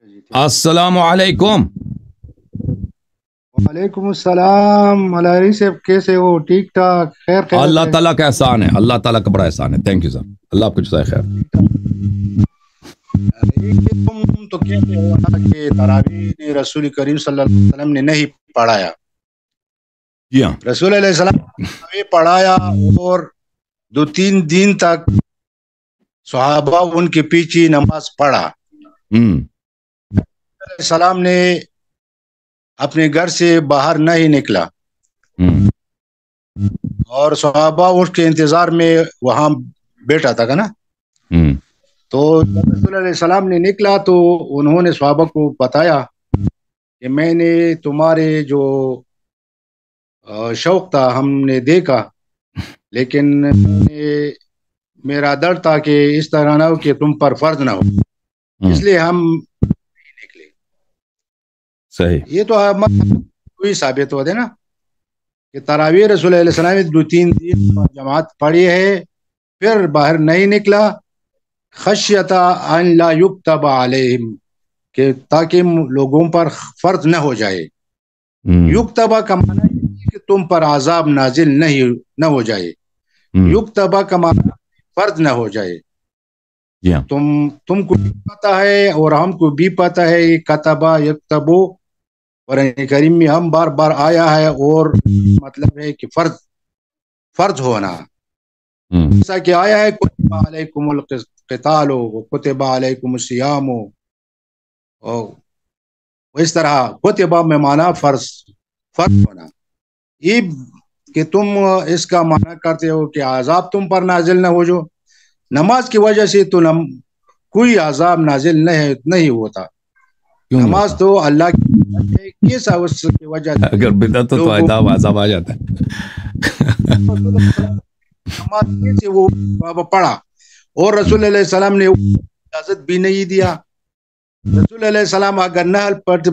جی ٹھیک. السلام علیکم. وعلیکم السلام. ملاری صاحب کیسے ہو؟ ٹھیک ٹھاک؟ خیر خیر. اللہ تعالیٰ کا احسان ہے, اللہ تعالیٰ کا بڑا احسان ہے. تھینک یو سر, اللہ آپ کو جزائے خیر. تم تو کہتے ہو نا کہ تراویح رسول کریم صلی اللہ علیہ وسلم نے نہیں پڑھایا. جی ہاں, رسول علیہ السلام نے پڑھایا اور 2-3 دن تک صحابہ ان کے پیچھے نماز پڑھا. علیہ السلام نے اپنے گھر سے باہر نہیں نکلا اور صحابہ اس کے انتظار میں وہاں بیٹھا تھا نا. تو جب رسول علیہ السلام نے نکلا تو انہوں نے صحابہ کو بتایا کہ میں نے تمہارے جو شوق تھا ہم نے دیکھا, لیکن میرا ڈر تھا کہ اس طرح نہ ہو کہ تم پر فرض نہ ہو, اس لیے ہم نکلے. صحیح. یہ تو کوئی ثابت ہوتے نا کہ تراویح رسول علیہ السلام نے 2-3 دن جماعت پڑھی ہے, پھر باہر نہیں نکلا. خشیت ان لا یکتب علیہم, کہ تاکہ لوگوں پر فرض نہ ہو جائے. یکتبہ کا معنی ہے کہ تم پر عذاب نازل نہ ہو جائے. یکتبہ کا معنی فرض نہ ہو جائے. تم کو بھی پتا ہے اور ہم کو بھی پتا ہے کتبہ یکتبو قرآن کریم میں ہم بار بار آیا ہے, اور مطلب ہے کہ فرض ہونا. جیسا کہ آیا ہے کتب علیکم القتال کتب علیکم الصیام, اس طرح کتبہ میں معنی فرض ہونا. یہ کہ تم اس کا معنی کرتے ہو کہ عذاب تم پر نازل نہ ہو. جو نماز کی وجہ سے تو کوئی عذاب نازل نہیں ہوتا. نماز تو اللہ کی کیسا اس کی وجہ سے اگر بدعت تو عذاب آ جاتا ہے. نماز سے وہ پڑھا اور رسول علیہ السلام نے اجازت بھی نہیں دیا. رسول علیہ السلام اگر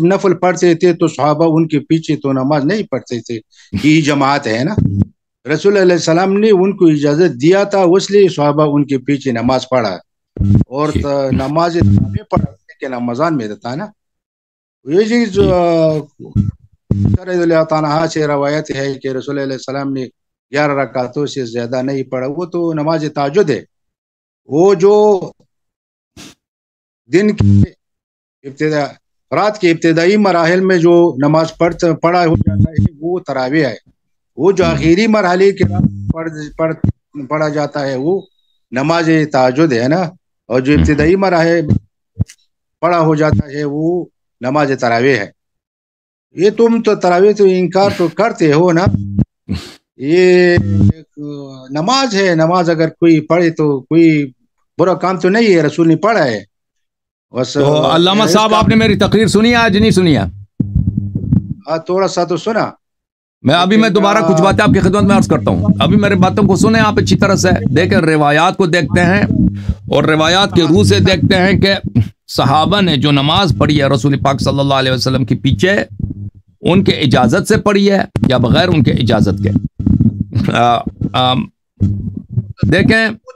نفل پڑھتے تھے تو صحابہ ان کے پیچھے تو نماز نہیں پڑھتے تھے. یہ جماعت ہے نا, رسول علیہ السلام نے ان کو اجازت دیا تھا, اس لیے صحابہ ان کے پیچھے نماز پڑھا. اور نماز پڑھا کہ رمضان میں رہتا ہے نا. یہ چیز اللہ تعالیٰ سے روایت ہے کہ رسول علیہ السلام نے 11 رکعتوں سے زیادہ نہیں پڑھا. وہ تو نماز تہجد ہے. وہ جو دن کی رات کے ابتدائی مراحل میں جو نماز پڑھا ہو جاتا ہے وہ تراویح ہے. وہ جو آخری مرحلے کے پڑھا جاتا ہے وہ نماز تہجد ہے نا. اور جو ابتدائی مراحل پڑھا ہو جاتا ہے وہ نماز تراویح ہے. یہ تم تو تراویح تو انکار تو کرتے ہو نا. یہ نماز ہے, نماز اگر کوئی پڑھے تو کوئی برا کام تو نہیں ہے, رسول نے پڑھا ہے. تو علامہ صاحب آپ نے میری تقریر سنی ہے آج نہیں سنی ہے؟ تھوڑا سا تو سنا. میں دوبارہ کچھ باتیں آپ کی خدمت میں عرض کرتا ہوں. ابھی میرے باتوں کو سنیں آپ اچھی طرح سے, دیکھیں روایات کو دیکھتے ہیں اور روایات کے روح سے دیکھتے ہیں کہ صحابہ نے جو نماز پڑھی ہے رسول پاک صلی اللہ علیہ وسلم کے پیچھے, ان کے اجازت سے پڑھی ہے یا بغیر ان کے اجازت کے. دیکھیں وہ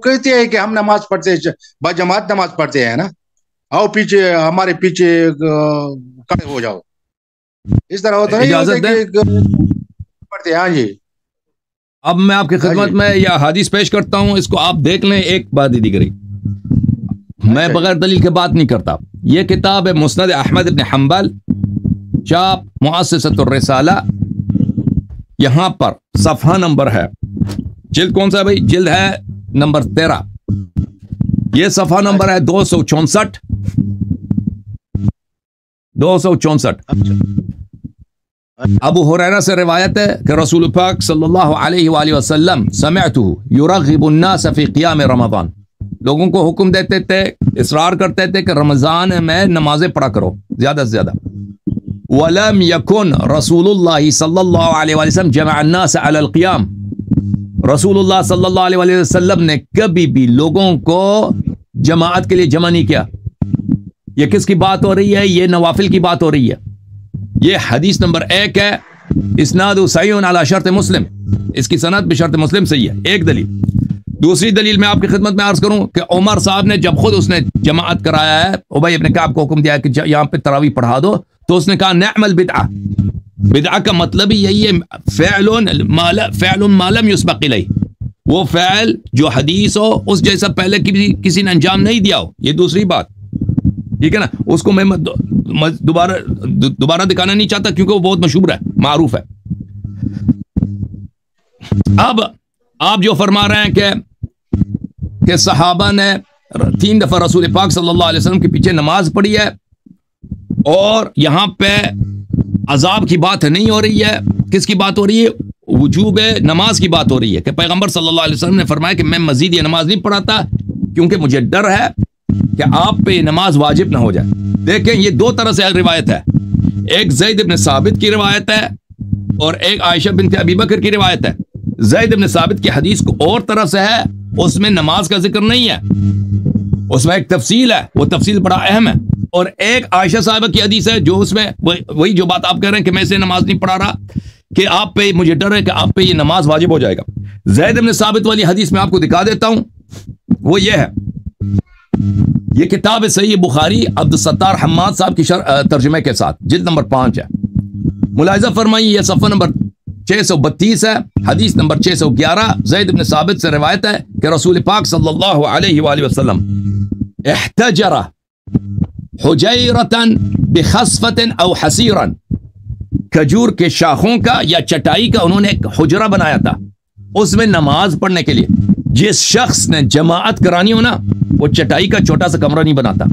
کہتے ہیں کہ ہم نماز پڑھتے ہیں, باجماعت نماز پڑھتے ہیں نا, آؤ پیچھے ہمارے پیچھے کھڑے ہو جاؤ. اس طرح ہوتا نہیں پڑھتے ہیں. ہاں جی, اب میں آپ کی خدمت میں یہ حدیث پیش کرتا ہوں, اس کو آپ دیکھ لیں ایک بات ہی دیگری. میں بغیر دلیل کے بات نہیں کرتا. یہ کتاب ہے مسند احمد بن حنبل, چاپ مؤسسۃ الرسالہ. یہاں پر صفحہ نمبر ہے, جلد کون سا ہے بھائی؟ جلد ہے نمبر 13. یہ صفحہ نمبر ہے 264. ابو ہریرہ سے روایت ہے کہ رسول پاک صلی اللہ علیہ وآلہ وسلم سمعته یرغب الناس فی قیام رمضان, لوگوں کو حکم دیتے تھے, اصرار کرتے تھے کہ رمضان میں نمازیں پڑھا کرو زیادہ سے زیادہ. وَلَمْ يَكُنْ رسول اللہ صلی اللہ علیہ وآلہ وسلم جمع الناس علی القیام, رسول اللہ صلی اللہ علیہ وآلہ وسلم نے کبھی بھی لوگوں کو جماعت کے لیے جمع نہیں کیا. یہ کس کی بات ہو رہی ہے؟ یہ نوافل کی بات ہو رہی ہے. یہ حدیث نمبر 1 ہے اسناد صحیح علی شرط مسلم، اس کی سند بشرط مسلم صحیح ہے، ایک دلیل۔ دوسری دلیل میں آپ کی خدمت میں عرض کروں کہ عمر صاحب نے جب خود اس نے جماعت کرایا ہے، ابی ابن کعب کو حکم دیا ہے کہ یہاں پہ تراویح پڑھا دو، تو اس نے کہا نعم البدعہ، بدعہ کا مطلب ہی یہی ہے فعل ما لم یسبق الیہ، وہ فعل جو حدیث ہو اس جیسا پہلے کسی نے انجام نہیں دیا ہو، یہ دوسری بات، ٹھیک ہے نا۔ اس کو میں دوبارہ دکھانا نہیں چاہتا کیونکہ وہ بہت مشہور ہے، معروف ہے۔ اب آپ جو فرما رہے ہیں کہ صحابہ نے 3 دفعہ رسول پاک صلی اللہ علیہ وسلم کے پیچھے نماز پڑھی ہے، اور یہاں پہ عذاب کی بات نہیں ہو رہی ہے، کس کی بات ہو رہی ہے؟ وجوب نماز کی بات ہو رہی ہے کہ پیغمبر صلی اللہ علیہ وسلم نے فرمایا کہ میں مزید یہ نماز نہیں پڑھاتا کیونکہ مجھے ڈر ہے کہ آپ پہ نماز واجب نہ ہو جائے۔ دیکھیں یہ 2 طرح سے روایت ہے، ایک زید بن ثابت کی روایت ہے اور ایک عائشہ بنت ابی بکر کی روایت ہے۔ زید بن ثابت کی حدیث کو اور طرح سے ہے، اس میں نماز کا ذکر نہیں ہے، اس میں ایک تفصیل ہے، وہ تفصیل بڑا اہم ہے، اور ایک عائشہ صاحبہ کی حدیث ہے جو اس میں وہی جو بات آپ کہہ رہے ہیں کہ میں اسے نماز نہیں پڑھا رہا کہ آپ پہ مجھے ڈر ہے کہ آپ پہ یہ نماز واجب ہو جائے گا۔ زید بن ثابت والی حدیث میں آپ کو دکھا دیتا ہوں، وہ یہ ہے، یہ کتاب صحیح بخاری عبد الستار حماد صاحب کی ترجمے کے ساتھ جلد نمبر 5 ہے۔ ملاحظہ فرمائیے یہ صفحہ نمبر 632 ہے، حدیث نمبر 611، زید بن ثابت سے روایت ہے کہ رسول پاک صلی اللہ علیہ وآلہ وسلم احتجر حجیرۃ بخصفۃ او حسیرا، کھجور کے شاخوں کا یا چٹائی کا انہوں نے ایک حجرہ بنایا تھا اس میں نماز پڑھنے کے لیے۔ جس شخص نے جماعت کرانی ہو نا وہ چٹائی کا چھوٹا سا کمرہ نہیں بناتا۔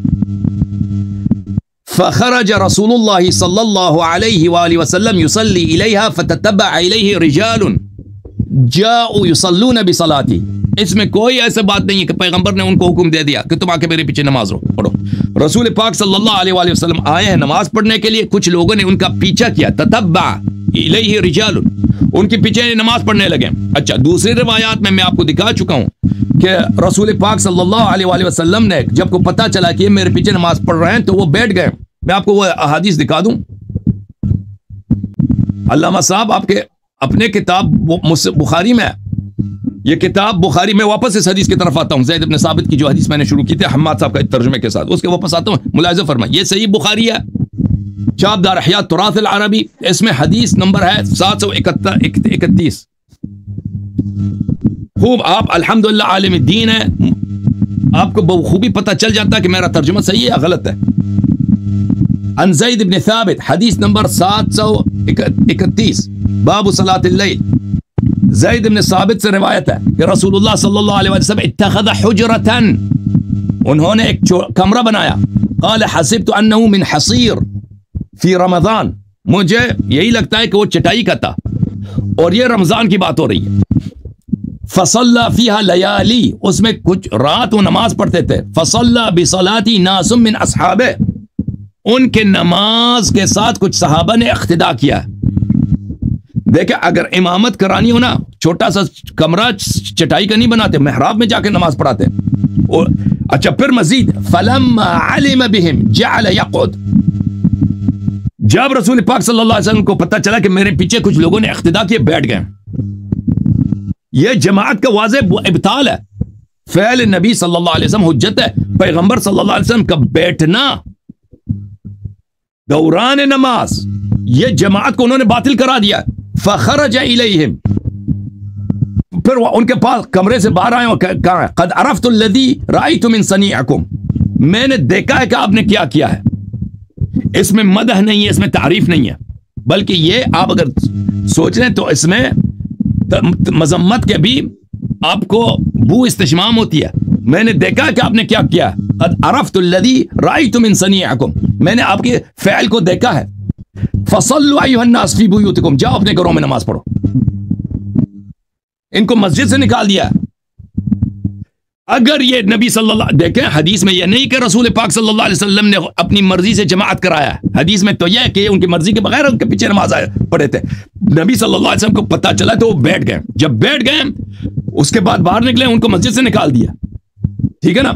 فخرج رسول اللہ صلی اللہ علیہ وآلہ وسلم یصلی الیہا فتتبع الیہ رجال جاؤ یصلون بصلاتی، اس میں کوئی ایسا بات نہیں ہے کہ پیغمبر نے ان کو حکم دے دیا کہ تم آ کے میرے پیچھے نماز پڑھو۔ رسول پاک صلی اللہ علیہ وآلہ وسلم آئے ہیں نماز پڑھنے کے لیے، کچھ لوگوں نے ان کا پیچھا کیا، تتبع الیہ رجال، ان کے پیچھے نماز پڑھنے لگے۔ اچھا دوسری روایات میں آپ کو دکھا چکا ہوں کہ رسول پاک صلی اللہ علیہ وآلہ وسلم نے جب کو پتہ چلا کہ یہ میرے پیچھے نماز پڑھ رہے ہیں تو وہ بیٹھ گئے۔ میں آپ کو وہ احادیث دکھا دوں، علامہ صاحب آپ کے اپنے کتاب بخاری میں، یہ کتاب بخاری میں واپس اس حدیث کی طرف آتا ہوں، زید بن ثابت کی جو حدیث میں نے شروع کی تھی حماد صاحب کا ترجمے کے ساتھ، اس کے واپس آتا ہوں۔ ملاحظہ فرمائیں یہ صحیح بخاری ہے، چاپ دار احیاء تراث العربی، اس میں حدیث نمبر ہے 731۔ خوب آپ الحمدللہ عالم الدین ہے، آپ کو بخوبی پتہ چل جاتا ہے کہ میرا ترجمہ صحیح ہے یا غلط ہے۔ عن زید بن ثابت حدیث نمبر 731 باب صلاۃ اللیل، زید بن ثابت سے روایت ہے کہ رسول اللہ صلی اللہ علیہ وسلم اتخذ حجرۃ، انہوں نے ایک کمرہ بنایا، قال حسبت انہ من حصیر فی رمضان، مجھے یہی لگتا ہے کہ وہ چٹائی کا تھا اور یہ رمضان کی بات ہو رہی ہے۔ فصلی فیہا لیالی، اس میں کچھ رات وہ نماز پڑھتے تھے۔ فصلی بصلاتی ناس من اصحابہ، ان کے نماز کے ساتھ کچھ صحابہ نے اقتدا کیا۔ دیکھیں اگر امامت کرانی ہو نا چھوٹا سا کمرہ چٹائی کا نہیں بناتے، محراب میں جا کے نماز پڑھاتے۔ اور اچھا پھر مزید فلما علم بهم جعل يقعد، جب رسول پاک صلی اللہ علیہ وسلم کو پتہ چلا کہ میرے پیچھے کچھ لوگوں نے اقتدا کیے بیٹھ گئے۔ یہ جماعت کا واضح ابطال ہے، فعل نبی صلی اللہ علیہ وسلم حجت ہے، پیغمبر صلی اللہ علیہ وسلم کا بیٹھنا دوران نماز یہ جماعت کو انہوں نے باطل کرا دیا۔ فخرج الیہم، پھر وہ ان کے پاس کمرے سے باہر آئے اور کہا قد عرفت الذی رأیت من صنیعکم، میں نے دیکھا ہے کہ آپ نے کیا کیا ہے۔ اس میں مدح نہیں ہے، اس میں تعریف نہیں ہے، بلکہ یہ آپ اگر سوچ لیں تو اس میں مذمت کے بھی آپ کو بو استشمام ہوتی ہے۔ میں نے دیکھا کہ آپ نے کیا کیا ہے، قد عرفت الذی رأیت من صنیعکم، میں نے آپ کے فعل کو دیکھا ہے۔ فصلوا ایھا الناس فی بیوتکم، جاؤ اپنے گھروں میں نماز پڑھو۔ ان کو مسجد سے نکال دیا۔ اگر یہ نبی صلی اللہ دیکھیں حدیث میں یہ نہیں کہ رسول پاک صلی اللہ علیہ وسلم نے اپنی مرضی سے جماعت کرایا ہے، حدیث میں تو یہ ہے کہ ان کی مرضی کے بغیر ان کے پیچھے نماز پڑھے تھے۔ نبی صلی اللہ علیہ وسلم کو پتہ چلا تو وہ بیٹھ گئے، جب بیٹھ گئے اس کے بعد باہر نکلے ان کو مسجد سے نکال دیا، ٹھیک ہے نا۔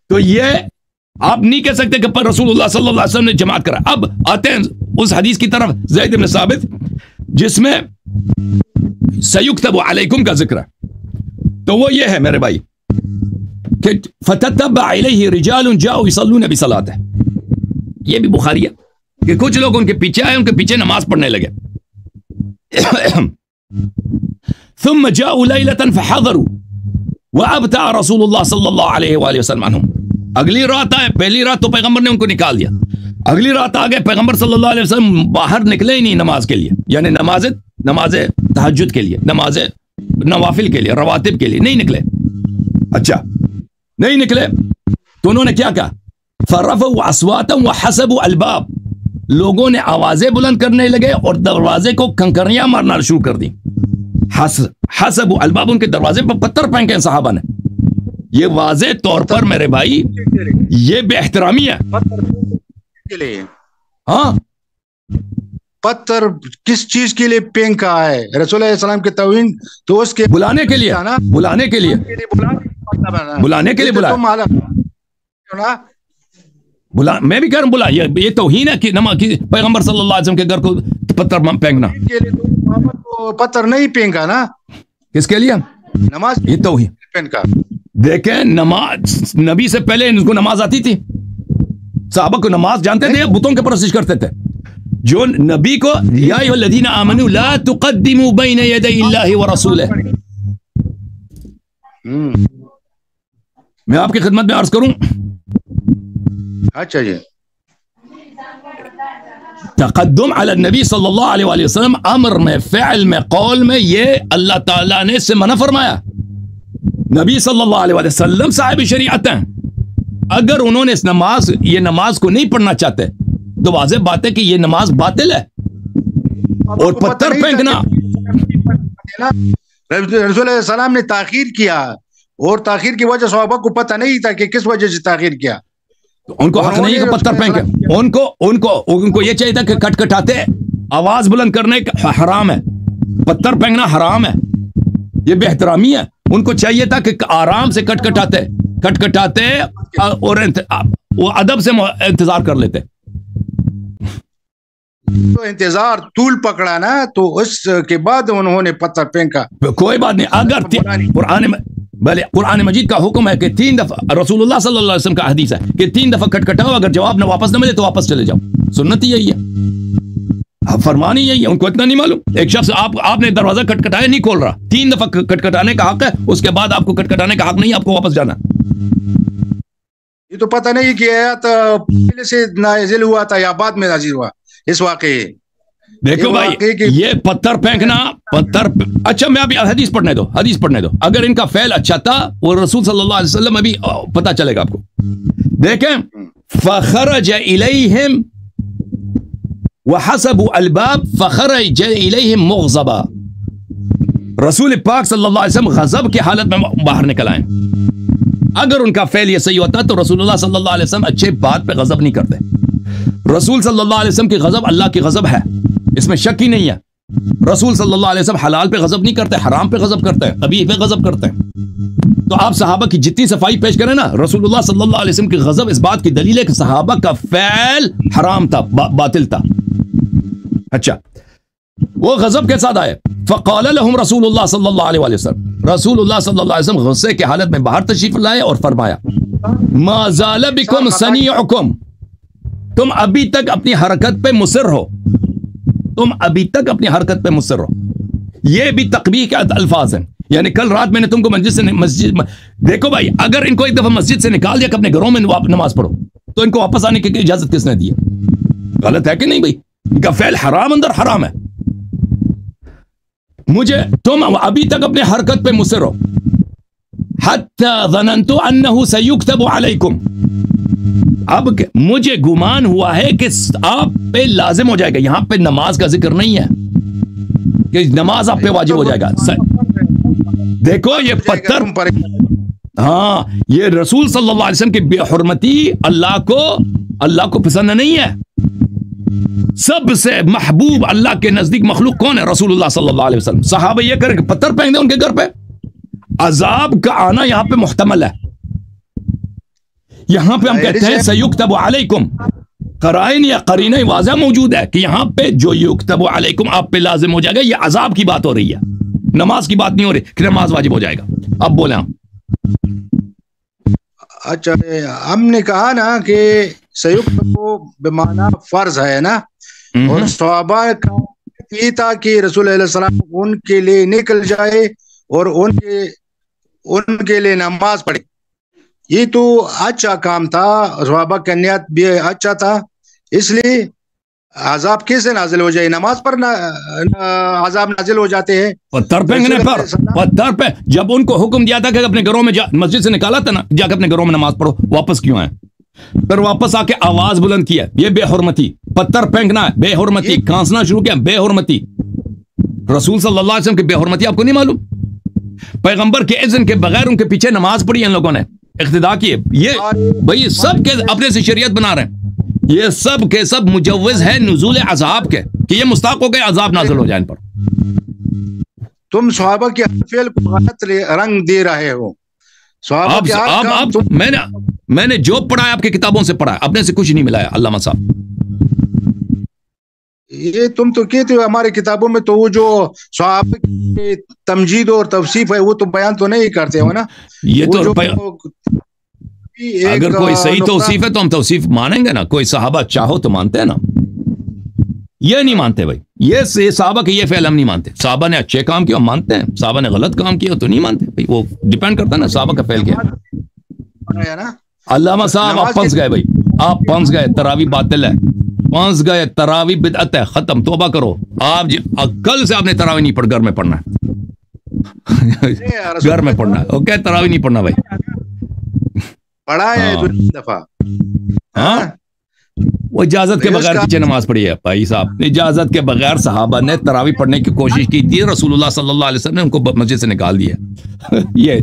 تو یہ آپ نہیں کہہ سکتے کہ پر رسول اللہ صلی اللہ علیہ وسلم نے جماعت کرا۔ اب آتے ہیں اس حدیث کی طرف، زید بن ثابت جس میں سیکتب علیکم کا ذکر ہے. تو وہ یہ ہے میرے بھائی کہ فتتبع الیہ رجال جاؤ یصلون بصلاته. یہ بھی بخاری ہے کہ کچھ لوگ ان کے پیچھے آئے, ان کے پیچھے نماز پڑھنے لگے. ثم جاؤ لیلة فحضروا وابتع رسول اللہ صلی اللہ علیہ وآلہ وسلم عنہم. اگلی رات آئے, پہلی رات تو پیغمبر نے ان کو نکال دیا, اگلی رات آگے پیغمبر صلی اللہ علیہ وسلم باہر نکلے ہی نہیں نماز کے لیے, یعنی نماز تہجد کے لیے, نماز نوافل کے لیے, رواتب کے لیے نہیں نکلے. اچھا نہیں نکلے تو انہوں نے کیا کہا؟ فرفعوا اصواتهم وحسبوا الباب. لوگوں نے آوازیں بلند کرنے لگے اور دروازے کو کنکریاں مارنا شروع کر دی. حسبوا الباب, ان کے دروازے پر پتھر پھینکے ہیں صحابہ نے. یہ واضح طور پر میرے بھائی یہ بے احترامی ہے. ہاں پتھر کس چیز کے لیے پھینکا ہے؟ رسول اللہ علیہ السلام کے توہین تو اس کے بلانے کے لیے, بلانے کے لیے, بلانے کے لیے بلایا. میں بھی کہہ رہا ہوں بلا, یہ توہین ہے کہ پیغمبر صلی اللہ علیہ وسلم کے گھر کو پتھر پھینکنا. پتھر نہیں پھینکا نا, کس کے لیے؟ نماز. یہ توہین پھینکا. دیکھیں نماز نبی سے پہلے ان کو نماز آتی تھی, صحابہ کو نماز جانتے تھے, بتوں کے پرستش کرتے تھے. جو نبی کو یا ایھا الذین آمنوا لا تقدموا بین یدی اللہ ورسولہ, میں آپ کی خدمت میں عرض کروں. اچھا جی, تقدم علی النبی صلی اللہ علیہ وآلہ وسلم امر میں, فعل میں, قول میں, یہ اللہ تعالیٰ نے اس سے منع فرمایا. نبی صلی اللہ علیہ وآلہ وسلم صاحب شریعت ہیں. اگر انہوں نے اس یہ نماز کو نہیں پڑھنا چاہتے تو واضح بات ہے کہ یہ نماز باطل ہے. اور پتھر پھینکنا, رسول اللہ علیہ السلام نے تاخیر کیا, اور تاخیر کی وجہ صحابہ کو پتہ نہیں تھا کہ کس وجہ سے تاخیر کیا. ان کو حق نہیں کہ پتھر پھینکے. ان کو یہ چاہیے تھا کہ کٹکھٹاتے آواز بلند کرنے کا حرام ہے, پتھر پھینکنا حرام ہے, یہ بے احترامی ہے. ان کو چاہیے تھا کہ آرام سے کٹکھٹاتے اور وہ ادب سے انتظار کر لیتے. تو انتظار طول پکڑا نا, تو اس کے بعد انہوں نے پتھر پھینکا. کوئی بات نہیں, اگر قرآن مجید کا حکم ہے کہ 3 دفعہ, رسول اللہ صلی اللہ علیہ وسلم کا حدیث ہے کہ 3 دفعہ کٹکھٹاؤ, اگر جواب نہ واپس نہ ملے تو واپس چلے جاؤ. سنت ہی یہی ہے, فرمان ہی یہی ہے. ان کو اتنا نہیں معلوم. ایک شخص آپ نے دروازہ کٹکھٹایا, نہیں کھول رہا, 3 دفعہ کٹکھٹانے کا حق ہے, اس کے بعد آپ کو کٹکھٹانے کا حق نہیں, آپ کو واپس جانا. یہ تو پتہ نہیں کہ آیات پہلے سے نازل ہوا تھا یا بعد میں نازل ہوا اس واقعے. دیکھو بھائی یہ پتھر پھینکنا, اچھا میں ابھی حدیث پڑھنے دو. اگر ان کا فعل اچھا تھا وہ رسول صلی اللہ علیہ وسلم ابھی پتہ چلے گا آپ کو. دیکھیں فخرج الیہم وحسبوا الباب فخرج الیہم مغضبا. رسول پاک صلی اللہ علیہ وسلم غضب کی حالت میں باہر نکل آئے. اگر ان کا فعل یہ صحیح ہوتا تو رسول اللہ صلی اللہ علیہ وسلم اچھے بات پہ غضب نہیں کرتے. رسول صلی اللہ علیہ وسلم کی غضب اللہ کی غضب ہے, اس میں شک ہی نہیں ہے. رسول صلی اللہ علیہ وسلم حلال پہ غضب نہیں کرتے, حرام پہ غضب کرتے ہیں, قبیح پہ غضب کرتے ہیں. تو آپ صحابہ کی جتنی صفائی پیش کریں نا, رسول اللہ صلی اللہ علیہ وسلم کی غضب اس بات کی دلیل ہے کہ صحابہ کا فعل حرام تھا, باطل تھا. اچھا وہ غضب کے ساتھ آئے. فقال لهم رسول اللہ صلی اللہ علیہ وسلم, رسول اللہ صلی اللہ علیہ وسلم غصے کی حالت میں باہر تشریف لائے اور فرمایا ما زال بکم صنیعکم, تم ابھی تک اپنی حرکت پہ مصر ہو, تم ابھی تک اپنی حرکت پہ مصر ہو. یہ بھی تقبیح کے الفاظ ہیں. یعنی کل رات میں نے تم کو مسجد دیکھو بھائی, اگر ان کو ایک دفعہ مسجد سے نکال دیا کہ اپنے گھروں میں نماز پڑھو, تو ان کو واپس آنے کی اجازت کس نے دی ہے؟ غلط ہے کہ نہیں بھائی؟ ان کا فعل حرام اندر حرام ہے. تم ابھی تک اپنے حرکت پہ مصر ہو. حتی ظننت انہ سیکتب علیکم, اب مجھے گمان ہوا ہے کہ آپ پہ لازم ہو جائے گا. یہاں پہ نماز کا ذکر نہیں ہے کہ نماز آپ پہ واجب ہو جائے گا. دیکھو یہ پتھر, ہاں یہ رسول صلی اللہ علیہ وسلم کی بے حرمتی اللہ کو پسند نہیں ہے. سب سے محبوب اللہ کے نزدیک مخلوق کون ہے؟ رسول اللہ صلی اللہ علیہ وسلم. صحابہ یہ کریں کہ پتھر پھینک دیں ان کے گھر پہ. عذاب کا آنا یہاں پہ محتمل ہے. یہاں پہ ہم کہتے ہیں سیکتب علیکم, قرائن یا قرینہ واضح موجود ہے کہ یہاں پہ جو یکتب علیکم آپ پہ لازم ہو جائے گا، یہ عذاب کی بات ہو رہی ہے، نماز کی بات نہیں ہو رہی کہ نماز واجب ہو جائے گا. اب بولیں آپ. اچھا ہم نے کہا نا کہ سیکتب بمعنی فرض ہے نا، اور صحابہ کا یہ تھا کہ رسول اللہ علیہ وسلم ان کے لیے نکل جائے اور ان کے لیے نماز پڑھے. یہ تو اچھا کام تھا، صحابہ کا نیت بھی اچھا تھا، اس لیے عذاب کیسے نازل ہو جائے؟ نماز پر عذاب نازل ہو جاتے ہیں. پتھر پھینکنے پر، پتھر پہ جب ان کو حکم دیا تھا کہ اپنے گھروں میں مسجد سے نکالا تھا نا، جا کے اپنے گھروں میں نماز پڑھو، واپس کیوں آئے؟ پھر واپس آ کے آواز بلند کیا، یہ بے حرمتی. پتھر پھینکنا ہے بے حرمتی، کھانسنا شروع کیا بے حرمتی. رسول صلی اللہ علیہ وسلم کی بے حرمتی آپ کو نہیں معلوم؟ پیغمبر کے اذن کے بغیر ان کے پیچھے نماز پڑھی ان لوگوں نے، اقتداء کیے. یہ بھائی سب کے اپنے سے شریعت بنا رہے ہیں، یہ سب کے سب مجوز ہے نزول عذاب کے، کہ یہ مستحق ہو گئے عذاب نازل ہو جائے ان پر. تم صحابہ کے فعل کو غلط رنگ دے رہے ہو. صحابہ کے آپ میں نے جو پڑھا ہے آپ کی کتابوں سے پڑھا ہے، اپنے سے کچھ نہیں ملایا. علامہ صاحب یہ تم تو کہتے ہو ہماری کتابوں میں، تو وہ جو صحابہ کی تمجید اور توصیف ہے وہ تو بیان تو نہیں کرتے ہو نا. یہ تو اگر کوئی صحیح توصیف ہے تو ہم توصیف مانیں گے نا. کوئی صحابہ چاہو تو مانتے ہیں نا، یہ نہیں مانتے بھائی. یہ صحابہ کے یہ فعل ہم نہیں مانتے. صحابہ نے اچھے کام کیا ہم مانتے ہیں، صحابہ نے غلط کام کیا تو نہیں مانتے بھائی. وہ ڈیپینڈ کرتا ہے نا صحابہ کا فعل کیا. علامہ صاحب آپ پھنس گئے بھائی، آپ پھنس گئے. تراویح باطل ہے، پھنس گئے. تراویح بدعت ہے، ختم. توبہ کرو. آپ کل سے آپ نے تراویح نہیں پڑھ، گھر میں پڑھنا ہے. گھر میں پڑھنا ہے. اوکے تراویح نہیں پڑھنا بھائی. پڑھا ہے دفعہ. ہاں وہ اجازت کے بغیر پیچھے نماز پڑھی ہے بھائی صاحب. اجازت کے بغیر صحابہ نے تراویح پڑھنے کی کوشش کی تھی، رسول اللہ صلی اللہ علیہ وسلم نے ان کو مسجد سے نکال دیا. یہ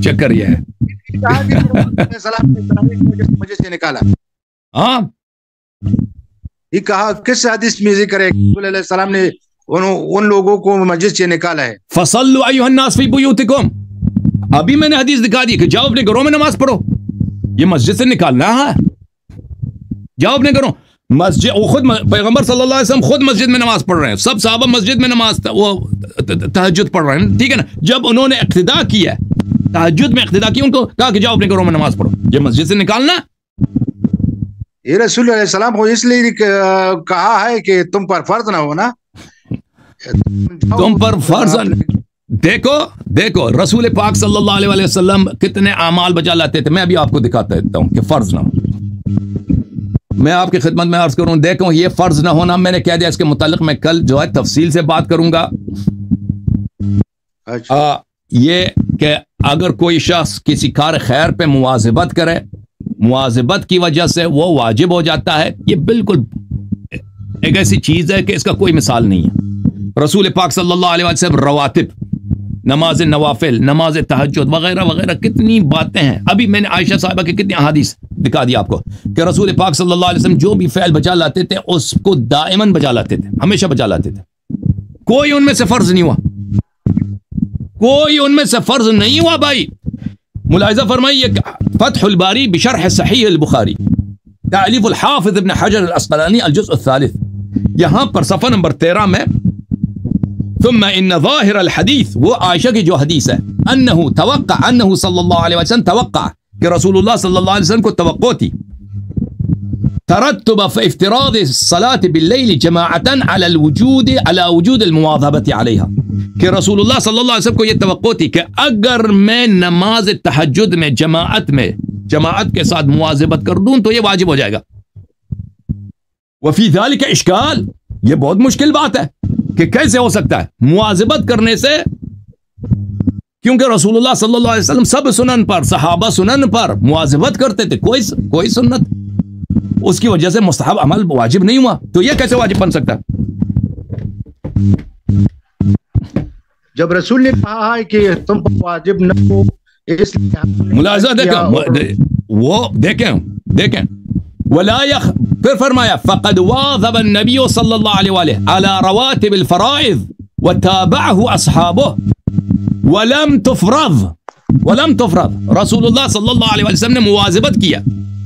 چکر یہ ہے. مسجد سے نکالا. ہاں یہ کہا کس حدیث میں ذکر ہے رسول اللہ علیہ السلام نے ان لوگوں کو مسجد سے نکالا ہے؟ فصلوا ایھا الناس فی بیوتکم. ابھی میں نے حدیث دکھا دی کہ جاؤ اپنے گھروں میں نماز پڑھو. یہ مسجد سے نکالنا ہے، جاؤ اپنے گھروں. مسجد وہ خود پیغمبر صلی اللہ علیہ وسلم خود مسجد میں نماز پڑھ رہے ہیں، سب صحابہ مسجد میں نماز وہ تہجد پڑھ رہے ہیں، ٹھیک ہے نا. جب انہوں نے اقتداء کیا، تہجد میں اقتداء کیا، ان کو کہا کہ جاؤ اپنے گھروں میں نماز پڑھو. یہ مسجد سے نکالنا. یہ رسول اللہ علیہ السلام کو اس لیے کہا ہے کہ تم پر فرض نہ ہونا، تم پر فرض. دیکھو رسول پاک صلی اللہ علیہ وسلم کتنے اعمال بجا لاتے تھے. میں ابھی آپ کو دکھاتا دیتا ہوں کہ فرض نہ ہو. میں آپ کی خدمت میں عرض کروں، دیکھو یہ فرض نہ ہونا میں نے کہہ دیا. اس کے متعلق میں کل جو ہے تفصیل سے بات کروں گا. یہ کہ اگر کوئی شخص کسی کار خیر پہ مواظبت کرے، مواظبت کی وجہ سے وہ واجب ہو جاتا ہے. یہ بالکل ایک ایسی چیز ہے کہ اس کا کوئی مثال نہیں ہے. رسول پاک صلی اللہ علیہ وسلم رواتب، نماز نوافل، نماز تہجد وغیرہ وغیرہ کتنی باتیں ہیں. ابھی میں نے عائشہ صاحبہ کی کتنی احادیث دکھا دی آپ کو کہ رسول پاک صلی اللہ علیہ وسلم جو بھی فعل بجا لاتے تھے اس کو دائماً بجا لاتے تھے، ہمیشہ بجا لاتے تھے. کوئی ان میں سے فرض نہیں ہوا، کوئی ان میں سے فرض نہیں ہوا بھائی. ملاحظہ فرمائیے فتح الباری بشرح صحیح البخاری، تالیف الحافظ ابن حجر الاسقلانی الجزء الثالث. یہاں پر صفحہ نمبر 13 میں ثم ان ظاہر الحدیث، وہ عائشہ کی جو حدیث ہے، انہ توقع، انہ صلی اللہ علیہ وسلم توقع، کہ رسول اللہ صلی اللہ علیہ وسلم کو توقع تھی، ترتب افتراض الصلاة باللیل جماعتا علی وجود المواظبت علیہا، کہ رسول اللہ صلی اللہ علیہ وسلم کو یہ توقع تھی کہ اگر میں نماز تہجد میں جماعت کے ساتھ مواظبت کر دوں تو یہ واجب ہو جائے گا. وفی ذلک اشکال، یہ بہت مشکل بات ہے کہ کیسے ہو سکتا ہے مواظبت کرنے سے، کیونکہ رسول اللہ صلی اللہ علیہ وسلم سب سنن پر، صحابہ سنن پر مواظبت کرتے تھے، کوئی سنت. اس کی وجہ سے مستحب عمل واجب نہیں ہوا، تو یہ کیسے واجب بن سکتا ہے؟ جب رسول نے کہا ہے کہ تم پر واجب نہ ہو، اس لیے ملاحظہ دیکھیں ولا پھر فرمایا فقد واظب النبی صلی اللہ علیہ وآلہ على رواتب الفرائض وتابعه اصحابه ولم تفرض. رسول اللہ صلی اللہ علیہ وسلم نے مواظبت کیا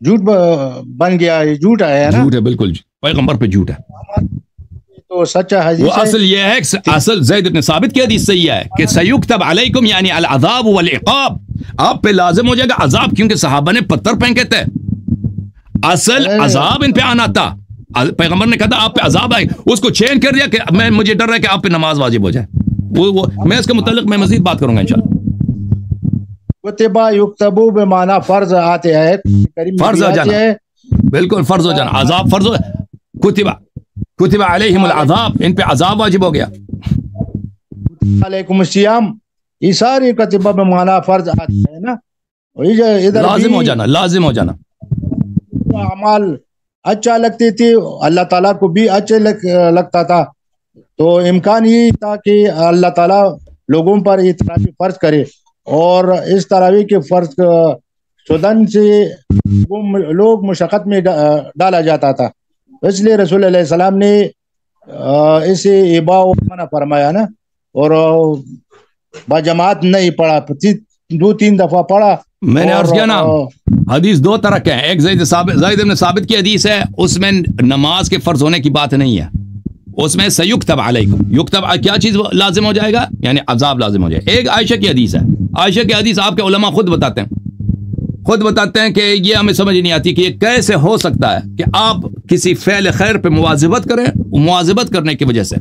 جھوٹ بن گیا، یہ جھوٹ ہے نا، جھوٹ ہے، بالکل پیغمبر پہ جھوٹ ہے. تو سچا وہ حدیث ہے. اصل یہ ہے کہ اصل زید بن ثابت کی حدیث صحیح ہے کہ سیکتب علیکم یعنی العذاب والعقاب، آپ پہ لازم ہو جائے گا عذاب، کیونکہ صحابہ نے پتھر پھینکے تھے، اصل عذاب ان پہ آنا تھا. پیغمبر نے کہا تھا آپ پہ عذاب آئے، اس کو چینج کر دیا کہ مجھے ڈر ہے کہ آپ پہ نماز واجب ہو جائے. وہ میں اس کے متعلق میں مزید بات کروں گا انشاءاللہ. کتبہ یکتبو بمعنی فرض آتے ہیں، فرض ہو جانا، بالکل فرض ہو جانا، عذاب فرض ہو، کتب علیہم العذاب، ان پہ عذاب واجب ہو گیا. علیکم السیام، یہ ساری کتبہ بمعنی فرض آتے ہیں نا، لازم ہو جانا، لازم ہو جانا. اعمال اچھا لگتی تھی، اللہ تعالیٰ کو بھی اچھے لگتا تھا، تو امکان یہ تھا کہ اللہ تعالیٰ لوگوں پر یہ تراویح فرض کرے، اور اس تراویح کے فرض شدن سے لوگ مشقت میں ڈالا جاتا تھا، اس لیے رسول اللہ علیہ السلام نے اسے اباء و منع فرمایا نا، اور باجماعت نہیں پڑھا، 2-3 دفعہ پڑھا. میں نے عرض کیا نا، حدیث دو طرح کے ہیں، ایک زید بن ثابت کی حدیث ہے، اس میں نماز کے فرض ہونے کی بات نہیں ہے، اس میں سیکتب علیکم، یکتب کیا چیز لازم ہو جائے گا، یعنی عذاب لازم ہو جائے. ایک عائشہ کی حدیث ہے، عائشہ کی حدیث آپ کے علماء خود بتاتے ہیں کہ یہ ہمیں سمجھ نہیں آتی کہ یہ کیسے ہو سکتا ہے کہ آپ کسی فعل خیر پہ مواظبت کریں، مواظبت کرنے کی وجہ سے،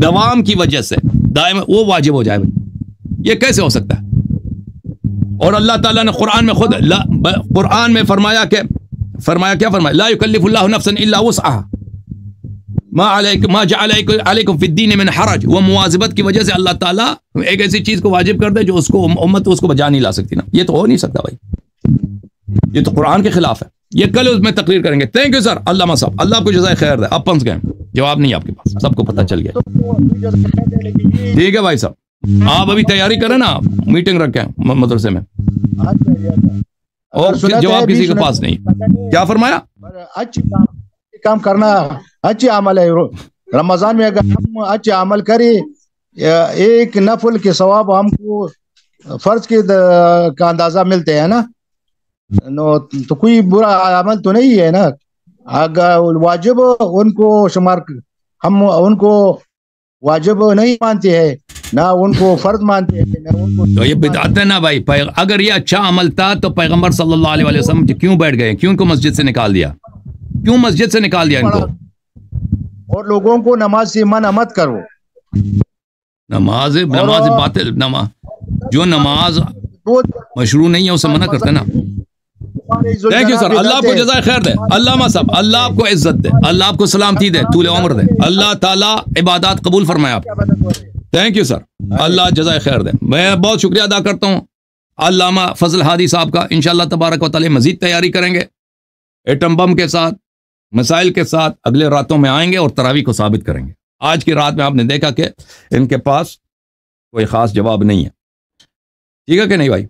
دوام کی وجہ سے دائم وہ واجب ہو جائے، یہ کیسے ہو سکتا ہے؟ اور اللہ تعالیٰ نے قرآن میں فرمایا کیا فرمایا، لا یکلف اللہ نفسا الا وسعها ما جعل علیکم فی الدین من حرج. وہ مواظبت کی وجہ سے اللہ تعالیٰ ایک ایسی چیز کو واجب کر دے جو اس کو امت اس کو بجا نہیں لا سکتی نا، یہ تو ہو نہیں سکتا بھائی، یہ تو قرآن کے خلاف ہے. یہ کل اس میں تقریر کریں گے. تھینک یو سر علامہ صاحب، اللہ آپ کو جزائے خیر دے. اب پنس گئے، جواب نہیں آپ کے پاس، سب کو پتہ چل گیا. ٹھیک ہے بھائی صاحب، آپ ابھی تیاری کریں نا، میٹنگ رکھیں مدرسے میں، اور جواب کسی کے پاس نہیں. کیا فرمایا؟ اچھی کام کرنا اچھی عمل ہے. رمضان میں اگر ہم اچھے عمل کریں، ایک نفل کے ثواب ہم کو فرض کا اندازہ ملتے ہیں نا، تو کوئی برا عمل تو نہیں ہے نا. اگر واجب ان کو شمار، ہم ان کو واجب نہیں مانتے ہیں، نہ ان کو فرض مانتے ہیں، نہ ان کو. تو یہ بدعت ہے نا بھائی. اگر یہ اچھا عمل تھا تو پیغمبر صلی اللہ علیہ وسلم کیوں بیٹھ گئے، کیوں ان کو مسجد سے نکال دیا، کیوں مسجد سے نکال دیا ان کو؟ اور لوگوں کو نماز سے منع مت کرو. نماز باطل، جو نماز مشروع نہیں ہے اسے منع کرتے نا. تھینک یو سر، اللہ آپ کو جزائے خیر دے. علامہ صاحب اللہ آپ کو عزت دے، اللہ آپ کو سلامتی دے، طول عمر دے، اللہ تعالیٰ عبادات قبول فرمائے آپ. تھینک یو سر، اللہ جزائے خیر دے. میں بہت شکریہ ادا کرتا ہوں علامہ فضل ہادی صاحب کا. انشاءاللہ تبارک و تعالی مزید تیاری کریں گے، ایٹم بم کے ساتھ، مسائل کے ساتھ اگلے راتوں میں آئیں گے اور تراویح کو ثابت کریں گے. آج کی رات میں آپ نے دیکھا کہ ان کے پاس کوئی خاص جواب نہیں ہے. ٹھیک ہے کہ نہیں بھائی؟